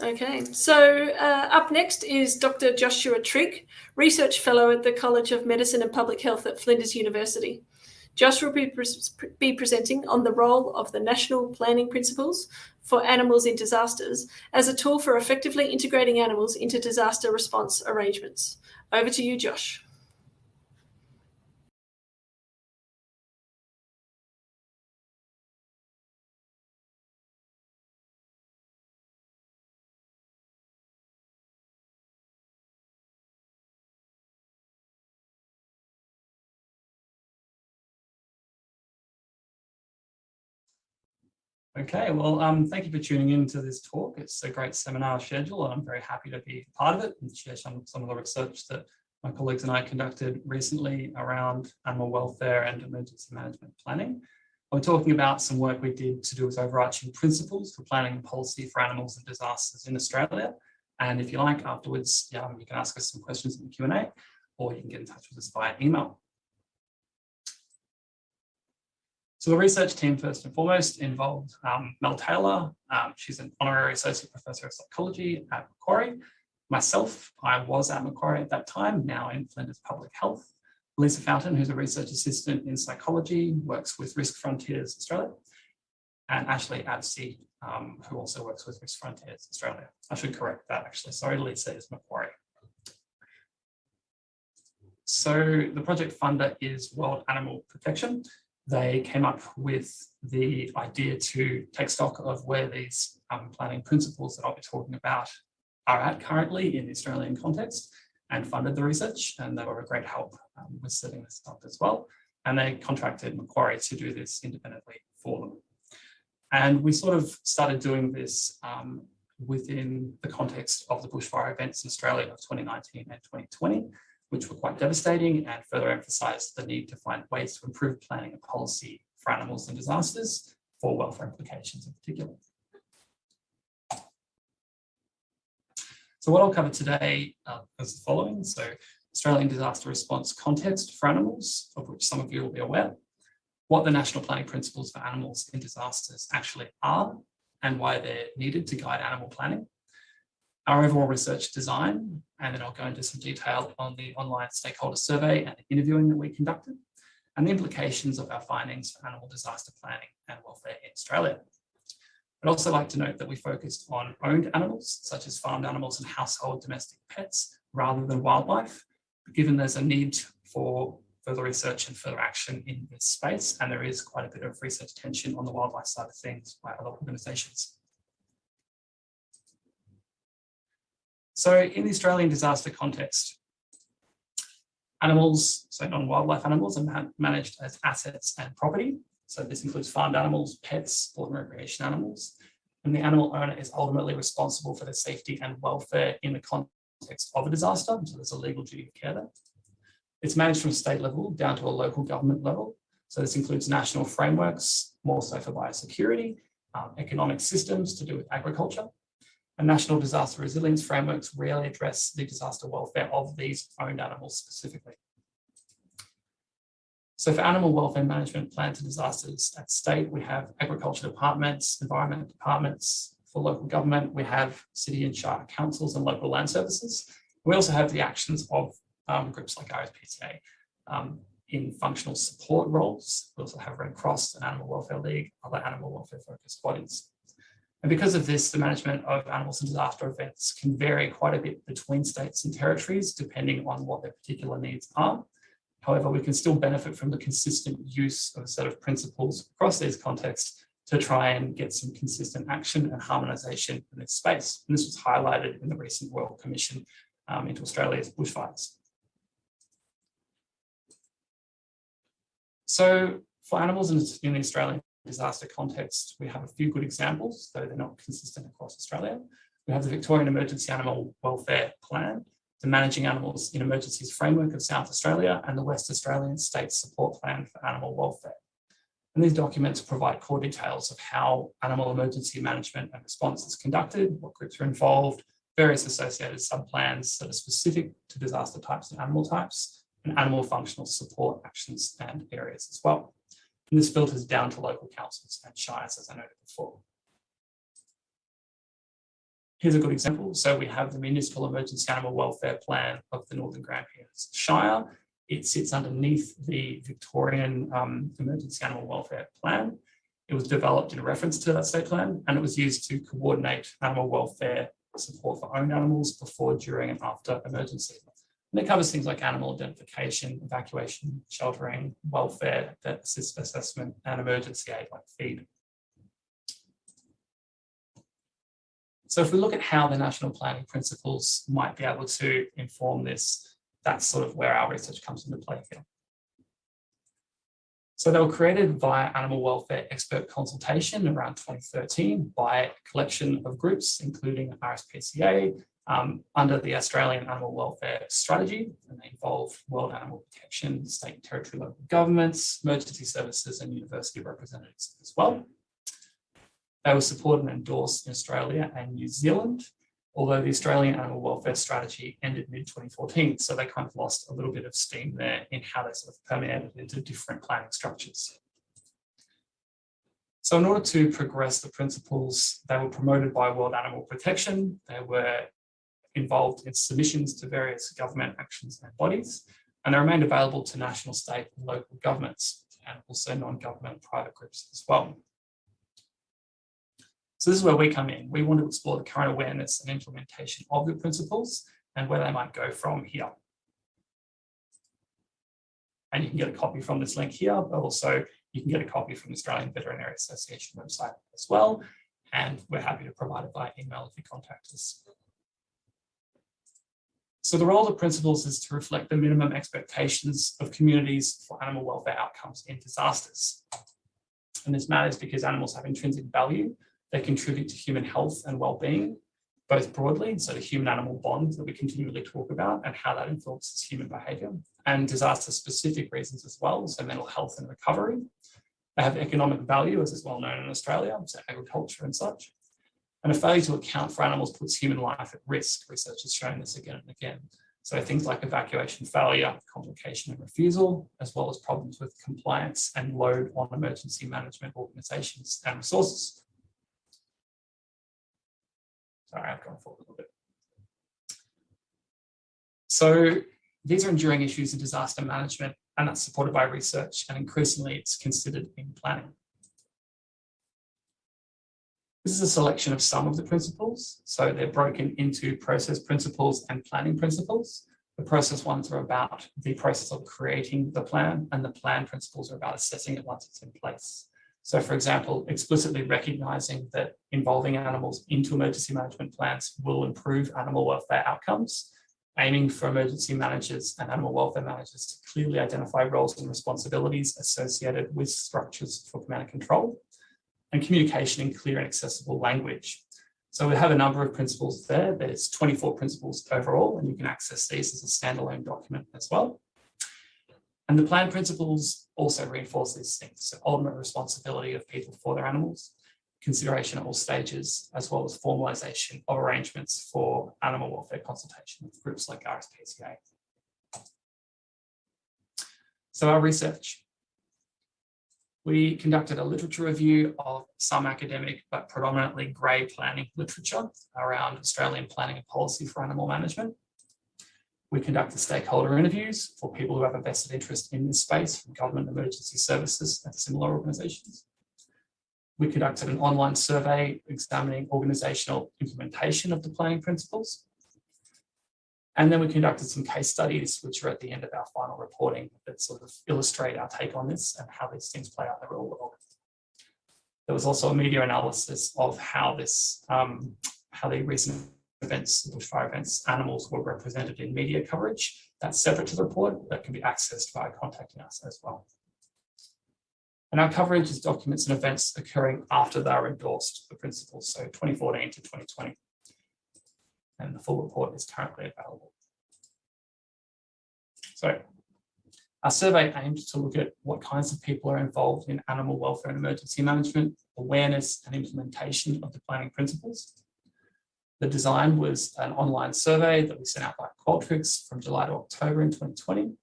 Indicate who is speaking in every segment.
Speaker 1: Okay, so up next is Dr. Joshua Trigg, Research Fellow at the College of Medicine and Public Health at Flinders University. Josh will be presenting on the role of the National Planning Principles for Animals in Disasters as a tool for effectively integrating animals into disaster response arrangements. Over to you, Josh.
Speaker 2: Okay, well, thank you for tuning in to this talk. It's a great seminar schedule, and I'm very happy to be part of it and share some of the research that my colleagues and I conducted recently around animal welfare and emergency management planning. I'm talking about some work we did to do with overarching principles for planning and policy for animals and disasters in Australia. And if you like, afterwards, you can ask us some questions in the Q&A, or you can get in touch with us via email. So the research team, first and foremost, involved Mel Taylor. She's an honorary associate professor of psychology at Macquarie. Myself, I was at Macquarie at that time, now in Flinders Public Health. Lisa Fountain, who's a research assistant in psychology, works with Risk Frontiers Australia. And Ashley Absey, who also works with Risk Frontiers Australia. I should correct that, actually. Sorry, Lisa is Macquarie. So the project funder is World Animal Protection. They came up with the idea to take stock of where these planning principles that I'll be talking about are at currently in the Australian context, and funded the research, and they were a great help with setting this up as well. And they contracted Macquarie to do this independently for them. And we sort of started doing this within the context of the bushfire events in Australia of 2019 and 2020, which were quite devastating and further emphasised the need to find ways to improve planning and policy for animals and disasters for welfare implications in particular. So what I'll cover today is the following. So Australian disaster response context for animals, of which some of you will be aware, what the national planning principles for animals in disasters actually are and why they're needed to guide animal planning, our overall research design, and then I'll go into some detail on the online stakeholder survey and the interviewing that we conducted, and the implications of our findings for animal disaster planning and welfare in Australia. I'd also like to note that we focused on owned animals, such as farmed animals and household domestic pets, rather than wildlife, given there's a need for further research and further action in this space, and there is quite a bit of research attention on the wildlife side of things by other organisations. So in the Australian disaster context, animals, so non-wildlife animals, are managed as assets and property. So this includes farmed animals, pets, sport and recreation animals. And the animal owner is ultimately responsible for the safety and welfare in the context of a disaster. So there's a legal duty of care there. It's managed from state level down to a local government level. So this includes national frameworks, more so for biosecurity, economic systems to do with agriculture. And national disaster resilience frameworks rarely address the disaster welfare of these owned animals specifically. So for animal welfare management planned to disasters at state, we have agriculture departments, environment departments. For local government, we have city and shire councils and local land services. We also have the actions of groups like RSPCA in functional support roles. We also have Red Cross and Animal Welfare League, other animal welfare focused bodies. And because of this, the management of animals and disaster events can vary quite a bit between states and territories, depending on what their particular needs are. However, we can still benefit from the consistent use of a set of principles across these contexts to try and get some consistent action and harmonisation in this space. And this was highlighted in the recent Royal Commission into Australia's bushfires. So for animals in the Australian disaster context, we have a few good examples, though they're not consistent across Australia. We have the Victorian Emergency Animal Welfare Plan, the Managing Animals in Emergencies Framework of South Australia, and the West Australian State Support Plan for Animal Welfare. And these documents provide core details of how animal emergency management and response is conducted, what groups are involved, various associated subplans that are specific to disaster types and animal types, and animal functional support actions and areas as well. And this filters down to local councils and shires, as I noted before. Here's a good example. So we have the Municipal Emergency Animal Welfare Plan of the Northern Grampians Shire. It sits underneath the Victorian Emergency Animal Welfare Plan. It was developed in reference to that state plan, and it was used to coordinate animal welfare support for owned animals before, during, and after emergency. And it covers things like animal identification, evacuation, sheltering, welfare, vet assessment, and emergency aid like feed. So if we look at how the national planning principles might be able to inform this, that's sort of where our research comes into play here. So they were created via animal welfare expert consultation around 2013 by a collection of groups, including RSPCA, under the Australian Animal Welfare Strategy, and they involve World Animal Protection, state and territory local governments, emergency services, and university representatives as well. They were supported and endorsed in Australia and New Zealand, although the Australian Animal Welfare Strategy ended mid-2014, so they kind of lost a little bit of steam there in how they sort of permeated into different planning structures. So in order to progress the principles, they were promoted by World Animal Protection. They were involved in submissions to various government actions and bodies, and they remained available to national, state, and local governments, and also non-government private groups as well. So this is where we come in. We want to explore the current awareness and implementation of the principles and where they might go from here. And you can get a copy from this link here, but also you can get a copy from the Australian Veterinary Association website as well. And we're happy to provide it by email if you contact us. So the role of the principles is to reflect the minimum expectations of communities for animal welfare outcomes in disasters. And this matters because animals have intrinsic value. They contribute to human health and well-being, both broadly, so the human-animal bond that we continually talk about and how that influences human behaviour, and disaster-specific reasons as well, so mental health and recovery. They have economic value, as is well known in Australia, so agriculture and such. And a failure to account for animals puts human life at risk. Research has shown this again and again. So things like evacuation failure, complication and refusal, as well as problems with compliance and load on emergency management organisations and resources. Sorry, I've gone forward a little bit. So these are enduring issues in disaster management, and that's supported by research, and increasingly it's considered in planning. This is a selection of some of the principles. So they're broken into process principles and planning principles. The process ones are about the process of creating the plan, and the plan principles are about assessing it once it's in place. So for example, explicitly recognising that involving animals into emergency management plans will improve animal welfare outcomes, aiming for emergency managers and animal welfare managers to clearly identify roles and responsibilities associated with structures for command and control, and communication in clear and accessible language. So we have a number of principles there. There's 24 principles overall, and you can access these as a standalone document as well. And the plan principles also reinforce these things. So ultimate responsibility of people for their animals, consideration at all stages, as well as formalisation of arrangements for animal welfare consultation with groups like RSPCA. So our research. We conducted a literature review of some academic but predominantly grey planning literature around Australian planning and policy for animal management. We conducted stakeholder interviews for people who have a vested interest in this space from government emergency services and similar organisations. We conducted an online survey examining organisational implementation of the planning principles. And then we conducted some case studies, which are at the end of our final reporting, that sort of illustrate our take on this and how these things play out in the real world. There was also a media analysis of how the recent events, bushfire events, animals were represented in media coverage. That's separate to the report, that can be accessed by contacting us as well. And our coverage is documents and events occurring after they are endorsed, the principles, so 2014 to 2020. And the full report is currently available. So our survey aimed to look at what kinds of people are involved in animal welfare and emergency management, awareness and implementation of the planning principles. The design was an online survey that we sent out by Qualtrics from July to October in 2020.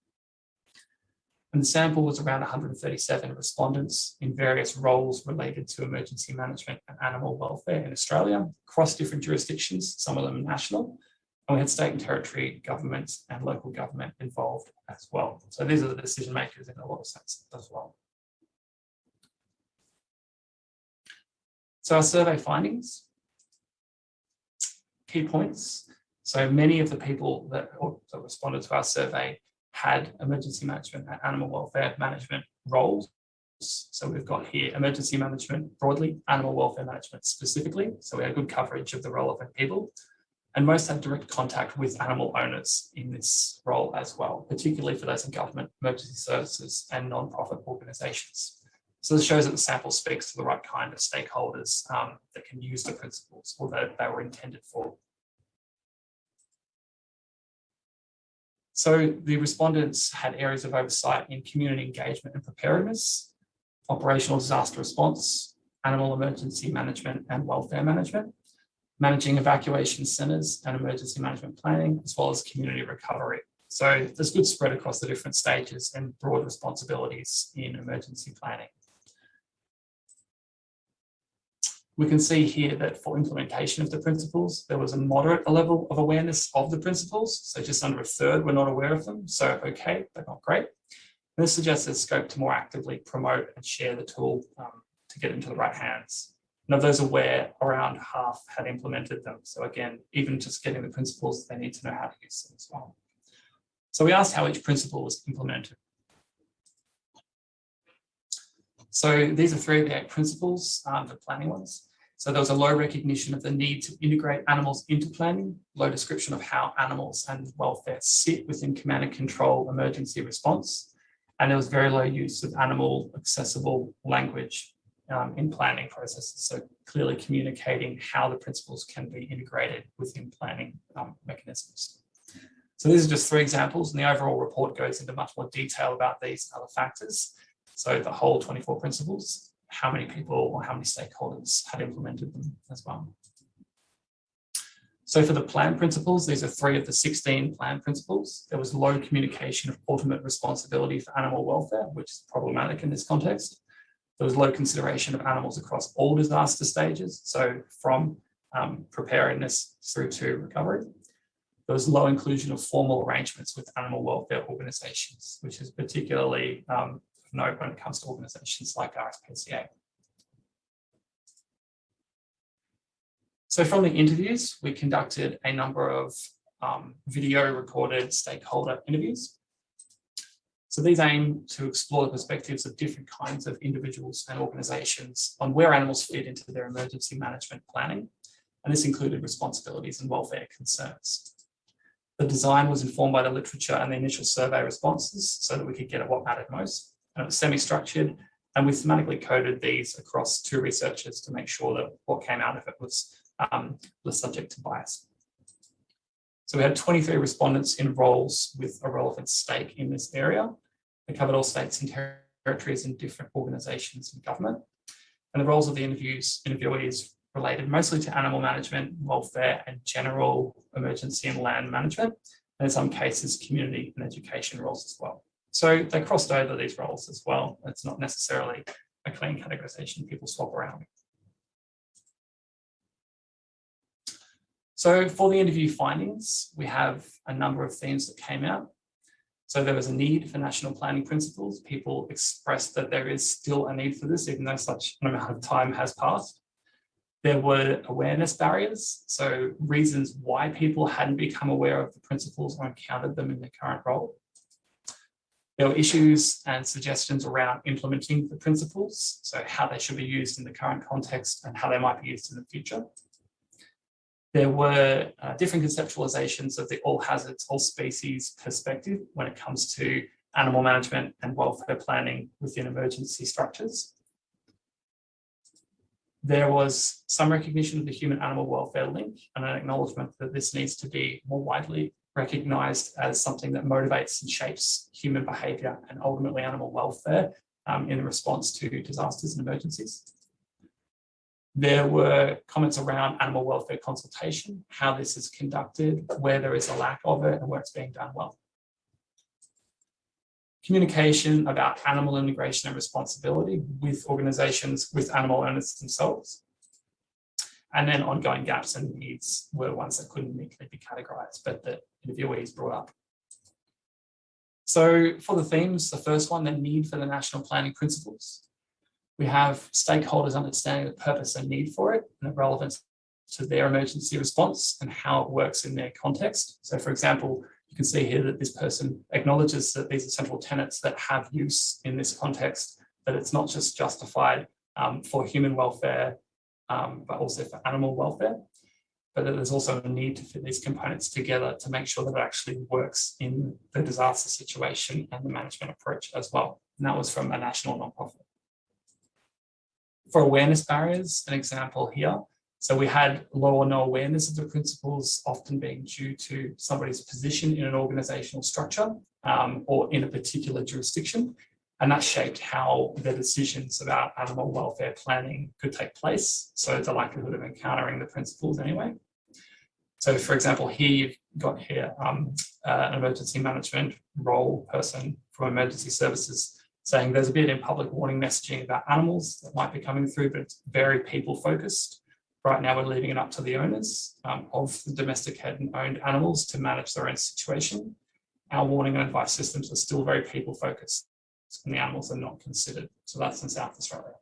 Speaker 2: And the sample was around 137 respondents in various roles related to emergency management and animal welfare in Australia, across different jurisdictions, some of them national. And we had state and territory governments and local government involved as well. So these are the decision makers in a lot of sense as well. So our survey findings, key points. So many of the people that responded to our survey had emergency management and animal welfare management roles. So we've got here emergency management broadly, animal welfare management specifically. So we had good coverage of the relevant people. And most had direct contact with animal owners in this role as well, particularly for those in government, emergency services, and non-profit organisations. So this shows that the sample speaks to the right kind of stakeholders that can use the principles or that they were intended for. So the respondents had areas of oversight in community engagement and preparedness, operational disaster response, animal emergency management and welfare management, managing evacuation centres and emergency management planning, as well as community recovery. So there's good spread across the different stages and broad responsibilities in emergency planning. We can see here that for implementation of the principles, there was a moderate level of awareness of the principles. So just under a third were not aware of them. So okay, but not great. And this suggests there's scope to more actively promote and share the tool to get into the right hands. And of those aware, around half had implemented them. So again, even just getting the principles, they need to know how to use them as well. So we asked how each principle was implemented. So these are 3 of the 8 principles, the planning ones. So there was a low recognition of the need to integrate animals into planning, low description of how animals and welfare sit within command and control emergency response. And there was very low use of animal accessible language in planning processes. So clearly communicating how the principles can be integrated within planning mechanisms. So these are just 3 examples, and the overall report goes into much more detail about these other factors. So the whole 24 principles, how many people or how many stakeholders had implemented them as well. So for the plan principles, these are 3 of the 16 plan principles. There was low communication of ultimate responsibility for animal welfare, which is problematic in this context. There was low consideration of animals across all disaster stages, so from preparedness through to recovery. There was low inclusion of formal arrangements with animal welfare organisations, which is particularly note when it comes to organisations like RSPCA. So from the interviews, we conducted a number of video recorded stakeholder interviews. So these aim to explore the perspectives of different kinds of individuals and organisations on where animals fit into their emergency management planning. And this included responsibilities and welfare concerns. The design was informed by the literature and the initial survey responses so that we could get at what mattered most. And it was semi-structured, and we thematically coded these across 2 researchers to make sure that what came out of it was less subject to bias. So we had 23 respondents in roles with a relevant stake in this area. They covered all states and territories and different organisations and government. And the roles of the interviewees related mostly to animal management, welfare, and general emergency and land management, and in some cases, community and education roles as well. So they crossed over these roles as well. It's not necessarily a clean categorization, people swap around. So for the interview findings, we have a number of themes that came out. So there was a need for national planning principles. People expressed that there is still a need for this, even though such an amount of time has passed. There were awareness barriers, so reasons why people hadn't become aware of the principles or encountered them in their current role. There were issues and suggestions around implementing the principles, so how they should be used in the current context and how they might be used in the future. There were different conceptualizations of the all hazards, all species perspective when it comes to animal management and welfare planning within emergency structures. There was some recognition of the human-animal welfare link and an acknowledgement that this needs to be more widely recognised as something that motivates and shapes human behaviour and ultimately animal welfare in response to disasters and emergencies. There were comments around animal welfare consultation, how this is conducted, where there is a lack of it and where it's being done well. communication about animal integration and responsibility with organizations, with animal owners themselves. And then ongoing gaps and needs were ones that couldn't neatly be categorized, but the interviewees brought up. So for the themes, the first one, the need for the national planning principles. We have stakeholders understanding the purpose and need for it and the relevance to their emergency response and how it works in their context. So for example, you can see here that this person acknowledges that these are central tenets that have use in this context, that it's not just justified for human welfare, but also for animal welfare, but that there's also a need to fit these components together to make sure that it actually works in the disaster situation and the management approach as well. And that was from a national nonprofit. For awareness barriers, an example here. So we had low or no awareness of the principles, often being due to somebody's position in an organizational structure or in a particular jurisdiction. And that shaped how the decisions about animal welfare planning could take place. So the likelihood of encountering the principles anyway. So for example, here you've got here an emergency management role person from emergency services saying there's a bit in public warning messaging about animals that might be coming through, but it's very people focused. Right now we're leaving it up to the owners of the domesticated and owned animals to manage their own situation. Our warning and advice systems are still very people focused, and the animals are not considered. So that's in South Australia.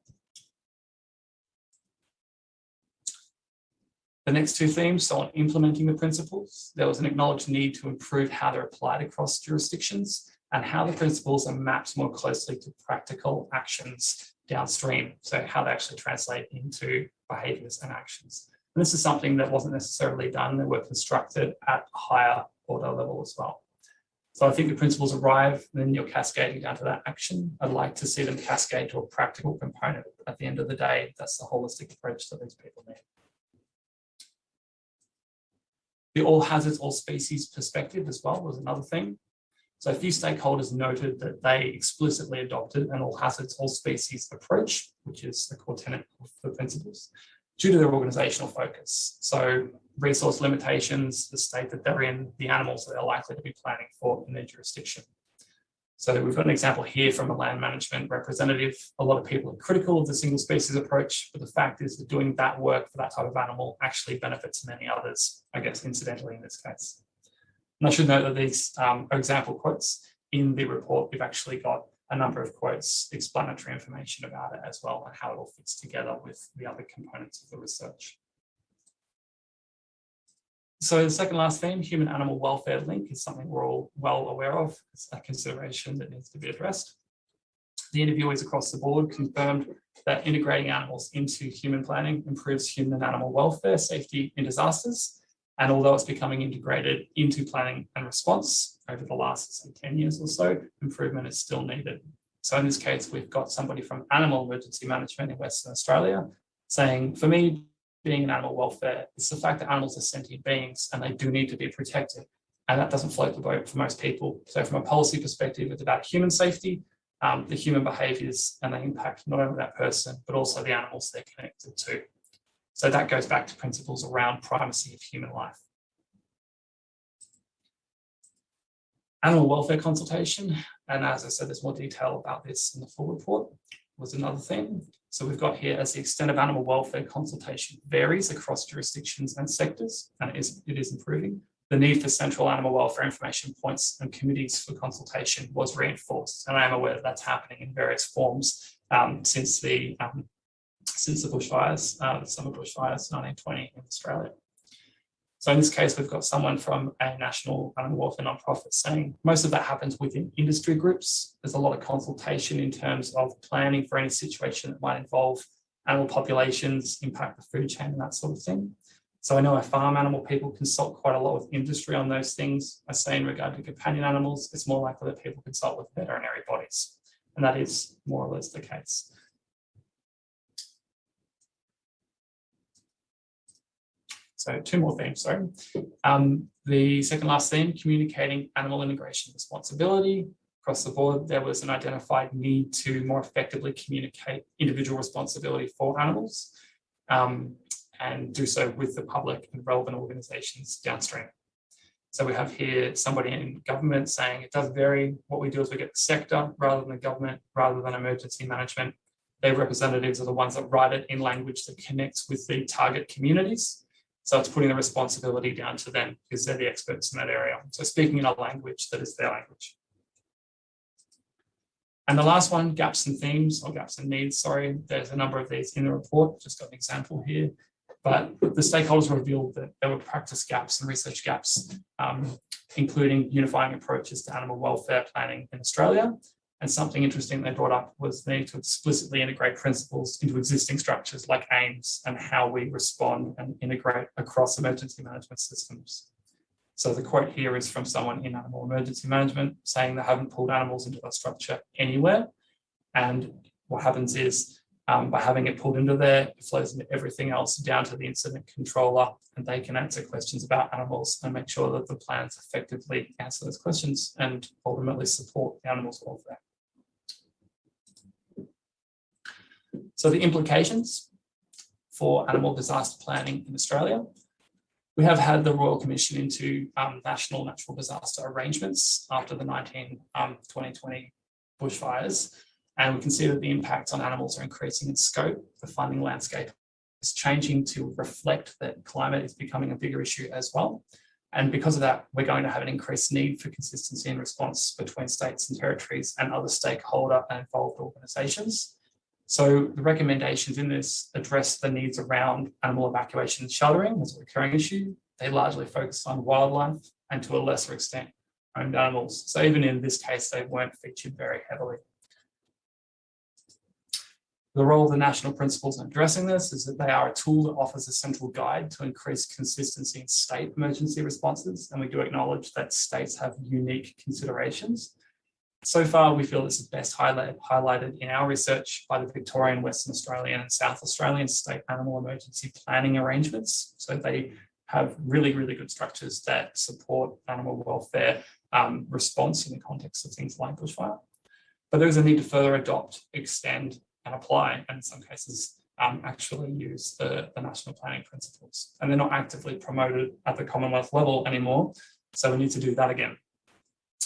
Speaker 2: The next two themes, so on implementing the principles, there was an acknowledged need to improve how they're applied across jurisdictions and how the principles are mapped more closely to practical actions downstream. So how they actually translate into behaviours and actions. And this is something that wasn't necessarily done. They were constructed at a higher order level as well. So I think the principles arrive, and then you're cascading down to that action. I'd like to see them cascade to a practical component. At the end of the day, that's the holistic approach that these people need. The all hazards, all species perspective as well was another thing. So a few stakeholders noted that they explicitly adopted an all hazards, all species approach, which is the core tenet of the principles, due to their organisational focus. So resource limitations, the state that they're in, the animals that they're likely to be planning for in their jurisdiction. So we've got an example here from a land management representative. A lot of people are critical of the single species approach, but the fact is that doing that work for that type of animal actually benefits many others, I guess, incidentally in this case. And I should note that these are example quotes. In the report, we've actually got a number of quotes, explanatory information about it as well, and how it all fits together with the other components of the research. So the second last theme, human animal welfare link, is something we're all well aware of. It's a consideration that needs to be addressed. The interviewees across the board confirmed that integrating animals into human planning improves human and animal welfare, safety in disasters. And although it's becoming integrated into planning and response over the last, say, 10 years or so, improvement is still needed. So in this case, we've got somebody from animal emergency management in Western Australia saying, for me, being in animal welfare, it's the fact that animals are sentient beings and they do need to be protected. And that doesn't float the boat for most people. So from a policy perspective, it's about human safety, the human behaviours, and they impact not only that person, but also the animals they're connected to. So that goes back to principles around primacy of human life. Animal welfare consultation, and as I said, there's more detail about this in the full report, was another thing. So we've got here, as the extent of animal welfare consultation varies across jurisdictions and sectors, and it is improving, the need for central animal welfare information points and committees for consultation was reinforced. And I am aware that that's happening in various forms since the bushfires, the summer bushfires, 1920 in Australia. So in this case, we've got someone from a national animal welfare nonprofit saying most of that happens within industry groups. There's a lot of consultation in terms of planning for any situation that might involve animal populations, impact the food chain and that sort of thing. So I know our farm animal people consult quite a lot with industry on those things. I say in regard to companion animals, it's more likely that people consult with veterinary bodies. And that is more or less the case. So two more themes, sorry. The second last theme, communicating animal integration responsibility. Across the board, there was an identified need to more effectively communicate individual responsibility for animals and do so with the public and relevant organisations downstream. So we have here somebody in government saying it does vary. What we do is we get the sector rather than the government, rather than emergency management. Their representatives are the ones that write it in language that connects with the target communities. So it's putting the responsibility down to them because they're the experts in that area. So speaking in a language that is their language. And the last one, gaps and themes, or gaps and needs, sorry. There's a number of these in the report, just got an example here. But the stakeholders revealed that there were practice gaps and research gaps, including unifying approaches to animal welfare planning in Australia. And something interesting they brought up was the need to explicitly integrate principles into existing structures like AIMS and how we respond and integrate across emergency management systems. So the quote here is from someone in animal emergency management saying they haven't pulled animals into that structure anywhere. And what happens is by having it pulled into there, it flows into everything else down to the incident controller, and they can answer questions about animals and make sure that the plans effectively answer those questions and ultimately support the animals' welfare. So the implications for animal disaster planning in Australia. We have had the Royal Commission into national natural disaster arrangements after the 2020 bushfires. And we can see that the impacts on animals are increasing in scope. The funding landscape is changing to reflect that climate is becoming a bigger issue as well. And because of that, we're going to have an increased need for consistency in response between states and territories and other stakeholder and involved organisations. So the recommendations in this address the needs around animal evacuation and sheltering as a recurring issue. They largely focus on wildlife and to a lesser extent, owned animals. So even in this case, they weren't featured very heavily. The role of the national principles in addressing this is that they are a tool that offers a central guide to increase consistency in state emergency responses. And we do acknowledge that states have unique considerations. So far, we feel this is best highlighted in our research by the Victorian, Western Australian and South Australian state animal emergency planning arrangements. So they have really, really good structures that support animal welfare response in the context of things like bushfire. But there is a need to further adopt, extend, and apply, and in some cases, actually use the national planning principles. And they're not actively promoted at the Commonwealth level anymore. So we need to do that again.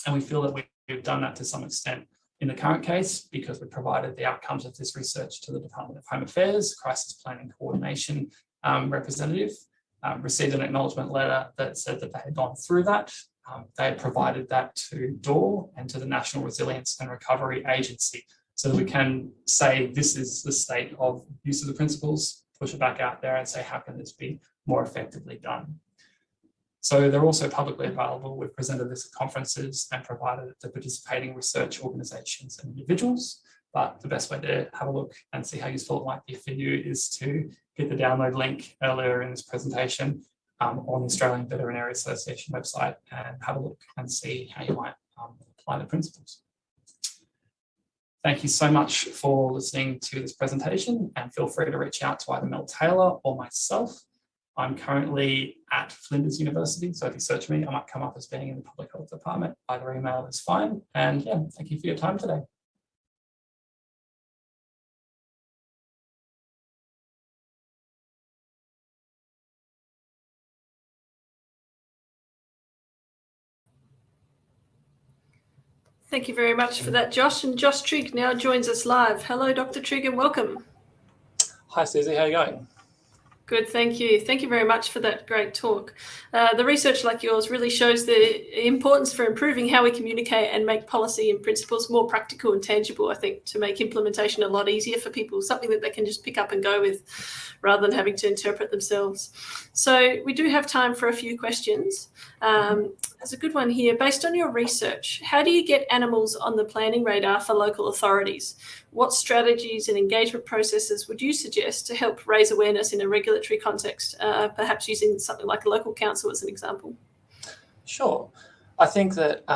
Speaker 2: And we feel that we've done that to some extent in the current case because we provided the outcomes of this research to the Department of Home Affairs, Crisis Planning Coordination representative, received an acknowledgement letter that said that they had gone through that. They had provided that to DOR and to the National Resilience and Recovery Agency, so that we can say this is the state of use of the principles, push it back out there and say, how can this be more effectively done? So they're also publicly available. We've presented this at conferences and provided it to participating research organisations and individuals. But the best way to have a look and see how useful it might be for you is to hit the download link earlier in this presentation on the Australian Veterinary Association website and have a look and see how you might apply the principles. Thank you so much for listening to this presentation, and feel free to reach out to either Mel Taylor or myself. I'm currently at Flinders University, so if you search me, I might come up as being in the public health department. Either email is fine. And yeah, thank you for your time today.
Speaker 1: Thank you very much for that, Josh. And Josh Trigg now joins us live. Hello, Dr. Trigg, and welcome.
Speaker 2: Hi, Susie. How are you going?
Speaker 1: Good, thank you. Thank you very much for that great talk. The research like yours really shows the importance for improving how we communicate and make policy and principles more practical and tangible, I think, to make implementation a lot easier for people, something that they can just pick up and go with rather than having to interpret themselves. So we do have time for a few questions. There's a good one here. Based on your research, how do you get animals on the planning radar for local authorities? What strategies and engagement processes would you suggest to help raise awareness in a regulatory context, perhaps using something like a local council as an example?
Speaker 3: Sure. I think that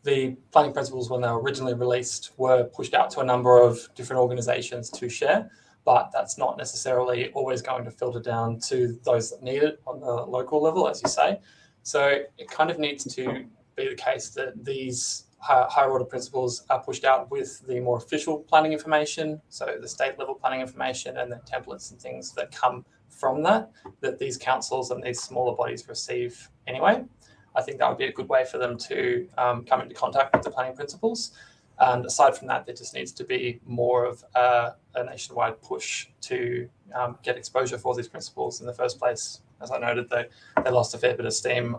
Speaker 3: the planning principles, when they were originally released, were pushed out to a number of different organisations to share, but that's not necessarily always going to filter down to those that need it on the local level, as you say. So it kind of needs to be the case that these higher order principles are pushed out with the more official planning information, so the state level planning information and the templates and things that come from that these councils and these smaller bodies receive anyway. I think that would be a good way for them to come into contact with the planning principles. And aside from that, there just needs to be more of a nationwide push to get exposure for these principles in the first place. As I noted, they lost a fair bit of steam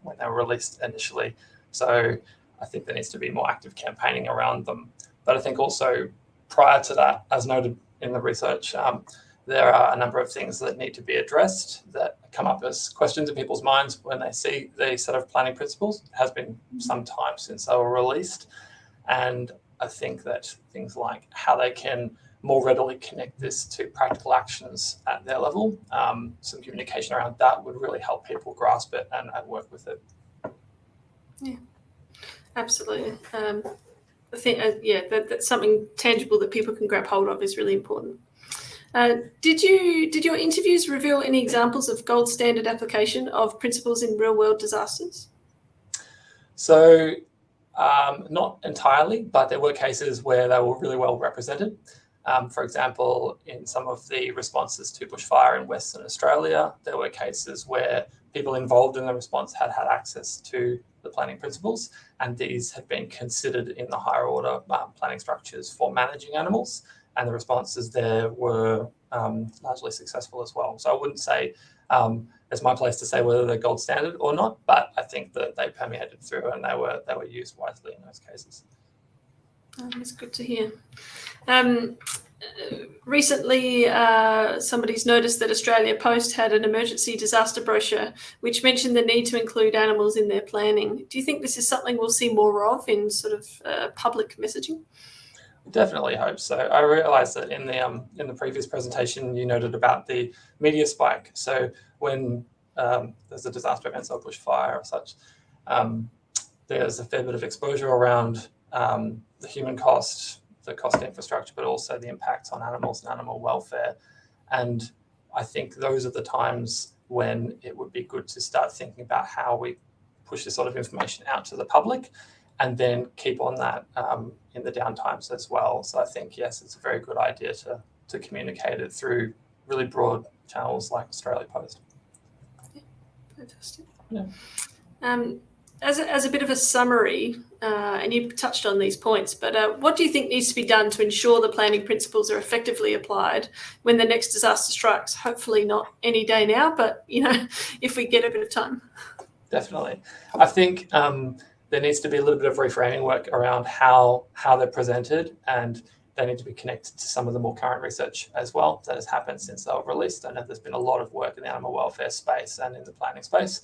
Speaker 3: when they were released initially. So I think there needs to be more active campaigning around them. But I think also prior to that, as noted in the research, there are a number of things that need to be addressed that come up as questions in people's minds when they see the set of planning principles. It has been some time since they were released. And I think that things like how they can more readily connect this to practical actions at their level, some communication around that would really help people grasp it and work with it.
Speaker 1: Yeah, absolutely. I think, that's something tangible that people can grab hold of is really important. Did your interviews reveal any examples of gold standard application of principles in real world disasters?
Speaker 3: So not entirely, but there were cases where they were really well represented. For example, in some of the responses to bushfire in Western Australia, there were cases where people involved in the response had access to the planning principles, and these had been considered in the higher order planning structures for managing animals, and the responses there were largely successful as well. So I wouldn't say it's my place to say whether they're gold standard or not, but I think that they permeated through and they were used wisely in those cases.
Speaker 1: That's good to hear. Recently, somebody's noticed that Australia Post had an emergency disaster brochure which mentioned the need to include animals in their planning. Do you think this is something we'll see more of in sort of public messaging?
Speaker 3: Definitely hope so. I realised that in the previous presentation you noted about the media spike. So when there's a disaster event, so a bushfire or such, there's a fair bit of exposure around the human cost, the cost of infrastructure, but also the impacts on animals and animal welfare. And I think those are the times when it would be good to start thinking about how we push this sort of information out to the public and then keep on that in the downtimes as well. So I think, yes, it's a very good idea to communicate it through really broad channels like Australia Post.
Speaker 1: Yeah, fantastic.
Speaker 3: Yeah.
Speaker 1: As a bit of a summary, and you touched on these points, but what do you think needs to be done to ensure the planning principles are effectively applied when the next disaster strikes? Hopefully not any day now, but if we get a bit of time.
Speaker 3: Definitely. I think there needs to be a little bit of reframing work around how they're presented, and they need to be connected to some of the more current research as well that has happened since they were released. I know there's been a lot of work in the animal welfare space and in the planning space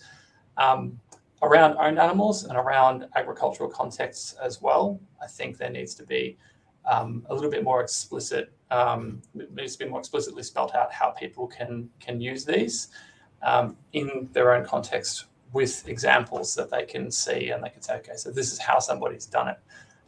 Speaker 3: around owned animals and around agricultural contexts as well. I think there needs to be a little bit more explicit, needs to be more explicitly spelt out how people can use these in their own context with examples that they can see and they can say, okay, so this is how somebody's done it.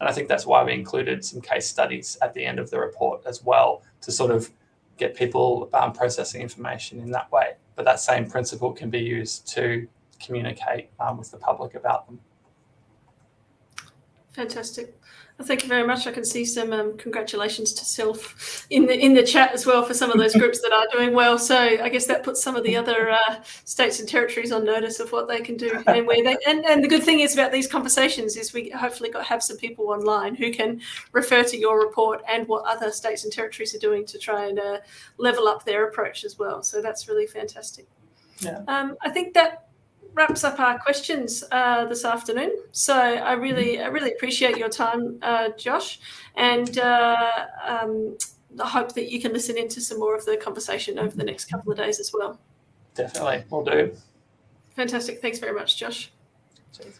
Speaker 3: And I think that's why we included some case studies at the end of the report as well, to sort of get people processing information in that way. But that same principle can be used to communicate with the public about them.
Speaker 1: Fantastic. Well, thank you very much. I can see some congratulations to self in the chat as well for some of those groups that are doing well. So I guess that puts some of the other states and territories on notice of what they can do and where they. And the good thing is about these conversations is we hopefully have some people online who can refer to your report and what other states and territories are doing to try and level up their approach as well. So that's really fantastic.
Speaker 3: Yeah.
Speaker 1: I think that wraps up our questions this afternoon. So I really appreciate your time, Josh, and I hope that you can listen into some more of the conversation over the next couple of days as well.
Speaker 3: Definitely, will do.
Speaker 1: Fantastic. Thanks very much, Josh.
Speaker 3: Cheers.